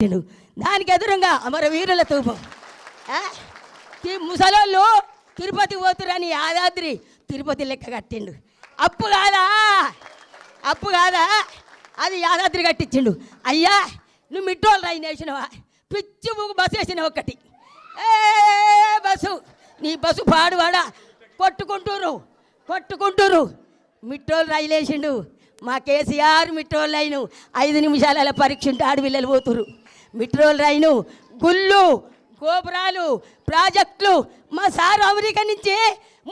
దానికి ఎదురుగా అమరవీరుల తూపం. ముసలోళ్ళు తిరుపతి పోతురని యాదాద్రి తిరుపతి లెక్క కట్టిండు. అప్పు కాదా అది యాదాద్రి కట్టించిండు. అయ్యా నువ్వు మిట్టోళ్ళు రైన్ వేసినవా, పిచ్చి ముగ్గు బస్సు వేసిన ఒకటి బస్సు, నీ బస్సు పాడువాడా కొట్టుకుంటూరు మిట్టోళ్ళు రైలు వేసిండు. మా కేసీఆర్ మిట్రోల్ రైను 5 నిమిషాల పరీక్ష ఉంటే ఆడపిల్లలు పోతురు. మిట్రోల్ రైను, గుళ్ళు, గోపురాలు, ప్రాజెక్టులు. మా సారు అమెరికా నుంచి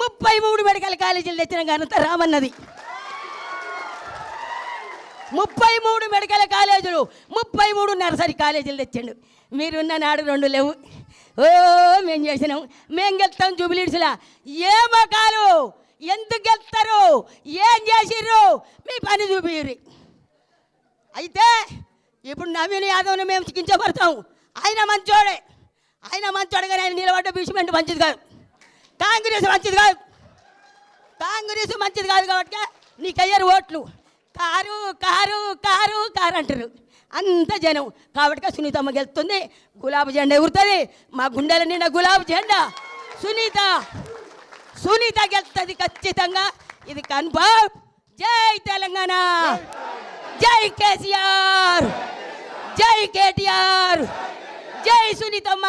33 మెడికల్ కాలేజీలు తెచ్చిన ఘనత రామన్నది. 33 మెడికల్ కాలేజీలు, 33 నర్సరీ కాలేజీలు తెచ్చిండు. మీరున్న నాడు 2 లేవు. మేము చేసినాం, మేము గెలుస్తాం. జూబిలీడ్స్లా ఏ మకాలు ఎందుకు గెలుస్తారు, ఏం చేసిర్రు, మీ పని చూపిర్రు. అయితే ఇప్పుడు నవీన్ యాదవ్ని మేము చికించబడతాం. ఆయన మంచోడే కానీ ఆయన నిలబడ్డ బీచ్మెంట్ మంచిది కాదు, కాంగ్రెస్ మంచిది కాదు కాబట్టి నీకు అయ్యారు ఓట్లు. కారు అంటారు అంత జనం. కాబట్టి సునీతమ్మ గెలుస్తుంది, గులాబీ జెండా ఎగురుతుంది. మా గుండెల నిండా గులాబీ జెండా. సునీత గెలుస్తుంది ఖచ్చితంగా, ఇది కన్ఫర్మ్. జై తెలంగాణ, జై కేసీఆర్, జై కేటీఆర్, జై సునీతమ్మ.